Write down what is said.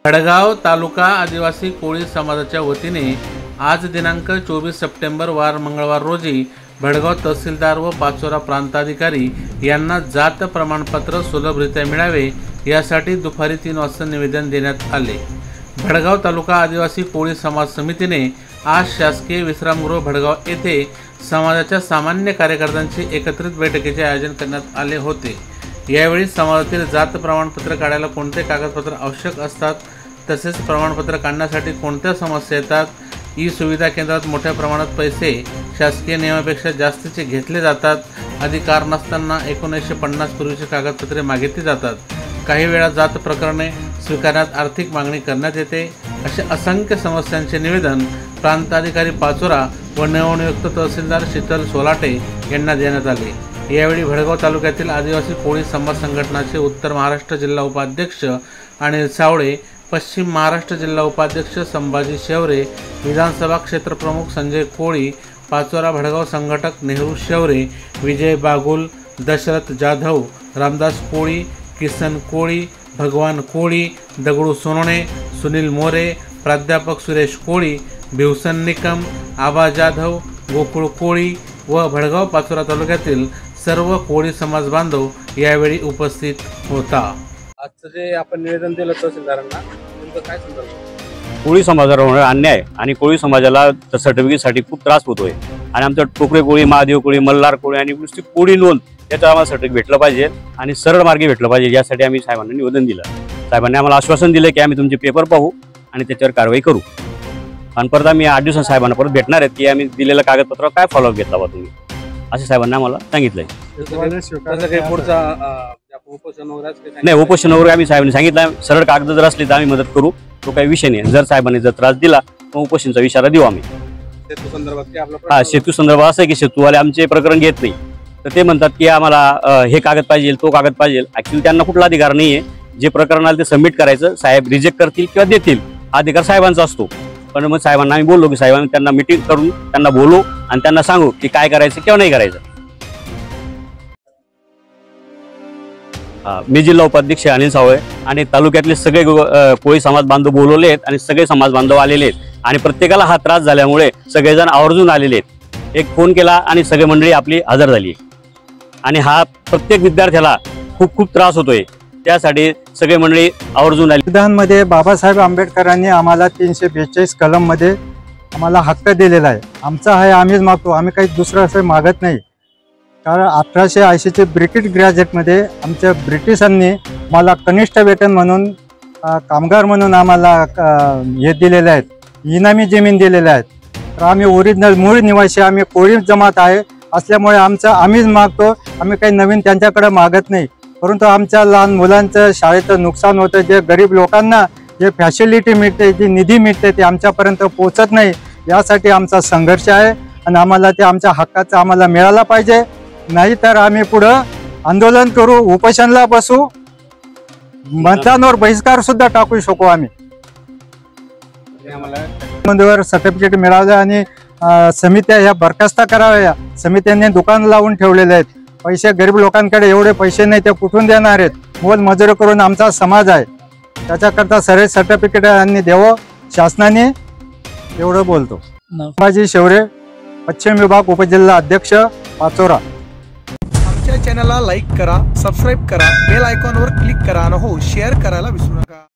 भडगाव तालुका आदिवासी कोळी समाजाच्या वतीने आज दिनांक 24 सप्टेंबर वार मंगळवार रोजी भडगाव तहसीलदार व पाचोरा प्रांताधिकारी यांना जात प्रमाणपत्र सुलभरित्या मिळावे यासाठी दुपारी 3 वाजता निवेदन देण्यात आले। भडगाव तालुका आदिवासी कोळी समाज समितीने आज शासकीय विश्रामगृह भडगाव येथे समाजाच्या सामान्य कार्यकर्त्यांची एकत्रित बैठकीचे आयोजन करण्यात आले होते। यावेळी समाजातील जात प्रमाणपत्र काढायला कोणते कागदपत्र आवश्यक असतात, तसेच प्रमाणपत्र काढण्यासाठी कोणत्या समस्या येतात, ई सुविधा केंद्रात मोठ्या प्रमाणात पैसे शासकीय नियमापेक्षा जास्तीचे घेतले जातात, अधिकार नसताना 1950 पूर्वीची कागदपत्रे मागितली जातात, काही वेळा जात प्रकरणे स्वीकारण्यात आर्थिक मागणी करण्यात येते, असे असंख्य समस्यांचे निवेदन प्रांताधिकारी पाचोरा व नवनियुक्त तहसीलदार शीतल सोलाटे यांना देण्यात आले। यावेळी भडगाव तालुक्यातील आदिवासी कोळी समाज संघटनाचे उत्तर महाराष्ट्र जिल्हा उपाध्यक्ष अनिल सावळे, पश्चिम महाराष्ट्र जिल्हा उपाध्यक्ष संभाजी शेवरे, विधानसभा क्षेत्रप्रमुख संजय कोळी, पाचोरा भडगाव संघटक नेहरू शेवरे, विजय बागुल, दशरथ जाधव, रामदास कोळी, किसन कोळी, भगवान कोळी, दगडू सोनोने, सुनील मोरे, प्राध्यापक सुरेश कोळी, भिवसन निकम, आबा जाधव, गोकुळ कोळी व भडगाव पाचोरा तालुक्यातील सर्व कोळी समाज बांधव यावेळी उपस्थित होता। आजचं जे आपण निवेदन दिलं तहसीलदारांना नेमकं काय संदर्भ? कोळी समाजावर होणारा अन्याय आणि कोळी समाजाला सर्टिफिकेटसाठी खूप त्रास होतोय आणि आमचं टोकरे कोळी, महादेव कोळी, मल्हार कोळी आणि नुसती कोळी नोंद याचं आम्हाला सर्टिफिकेट भेटलं पाहिजे आणि सरळ मार्गे भेटलं पाहिजे, यासाठी आम्ही साहेबांना निवेदन दिलं। साहेबांनी आम्हाला आश्वासन दिलं की आम्ही तुमचे पेपर पाहू आणि त्याच्यावर कारवाई करू आणि परत आम्ही 8 दिवसांत साहेबांना परत भेटणार आहेत की आम्ही दिलेलं कागदपत्र काय फॉलोअप घेतला बा तुम्ही, असे साहेबांना आम्हाला सांगितलंय। नाही, उपोषण वगैरे आम्ही साहेबांनी सांगितलं सरळ कागद जर असले तर आम्ही मदत करू, तो काही विषय नाही। जर साहेबांनी जर त्रास दिला तर उपोषणचा इशारा देऊ आम्ही। सेतू संदर्भात असं आहे की सेतूवाले आमचे प्रकरण घेत नाही, तर ते म्हणतात की आम्हाला हे कागद पाहिजे, तो कागद पाहिजे। ऍक्च्युली त्यांना कुठला अधिकार नाहीये, जे प्रकरण आलं ते सबमिट करायचं, साहेब रिजेक्ट करतील किंवा देतील, हा अधिकार साहेबांचा असतो। पण मग साहेबांना आम्ही बोललो की साहेबांनी त्यांना मिटिंग करून त्यांना बोलू आणि त्यांना सांगू की काय करायचं किंवा नाही करायचं। मी जिल्हा उपाध्यक्ष अनिल सावळे आणि तालुक्यातले सगळे कोळी समाज बांधव बोलवले आहेत आणि सगळे समाज बांधव आलेले आहेत आणि प्रत्येकाला हा त्रास झाल्यामुळे सगळेजण आवर्जून आलेले आहेत। एक फोन केला आणि सगळी मंडळी आपली हजर झाली आणि हा प्रत्येक विद्यार्थ्याला खूप खूप त्रास होतोय, त्यासाठी सगळे मंडळी आवर्जून आली। संविधानामध्ये बाबासाहेब आंबेडकरांनी आम्हाला 342 कलम मध्ये आम्हाला हक्क दिलेला आहे। आमचा आहे आम्हीच मागतो, आम्ही काही दुसरं असं मागत नाही। कारण 1880चे ब्रिटिश ग्रॅज्युएटमध्ये आमच्या ब्रिटिशांनी मला कनिष्ठ वेतन म्हणून कामगार म्हणून आम्हाला हे दिलेले आहेत, इनामी जमीन दिलेल्या आहेत। तर आम्ही ओरिजिनल मूळ निवासी, आम्ही कोळी जमात आहे असल्यामुळे आमचं आम्हीच मागतो, आम्ही काही नवीन त्यांच्याकडे मागत नाही। परंतु आमच्या लहान मुलांचं शाळेचं नुकसान होतं, जे गरीब लोकांना जे फॅसिलिटी मिळते, जी निधी मिळते ते आमच्यापर्यंत पोहोचत नाही, यासाठी आमचा संघर्ष आहे आणि आम्हाला ते आमच्या हक्काचं आम्हाला मिळाला पाहिजे। नाहीतर आम्ही पुढं आंदोलन करू, उपोषणला बसू, मतदानावर बहिष्कार सुद्धा टाकू शकू। आम्ही सर्टिफिकेट मिळालं आणि समित्या ह्या बरखास्त कराव्या। समित्यांनी दुकान लावून ठेवलेले आहेत, पैसे गरीब लोकांकडे एवढे पैसे नाही, ते कुठून देणार आहेत? मोल मजुरी करून आमचा समाज आहे, त्याच्याकरता सर्व सर्टिफिकेट यांनी द्यावं शासनाने, एवढं बोलतो। संभाजी शेवरे, पश्चिम विभाग उपजिल्हा अध्यक्ष, पाचोरा। आमच्या चॅनलला लाईक करा, सबस्क्राईब करा, बेल आयकॉनवर क्लिक करा आणि हो शेअर करायला विसरू नका।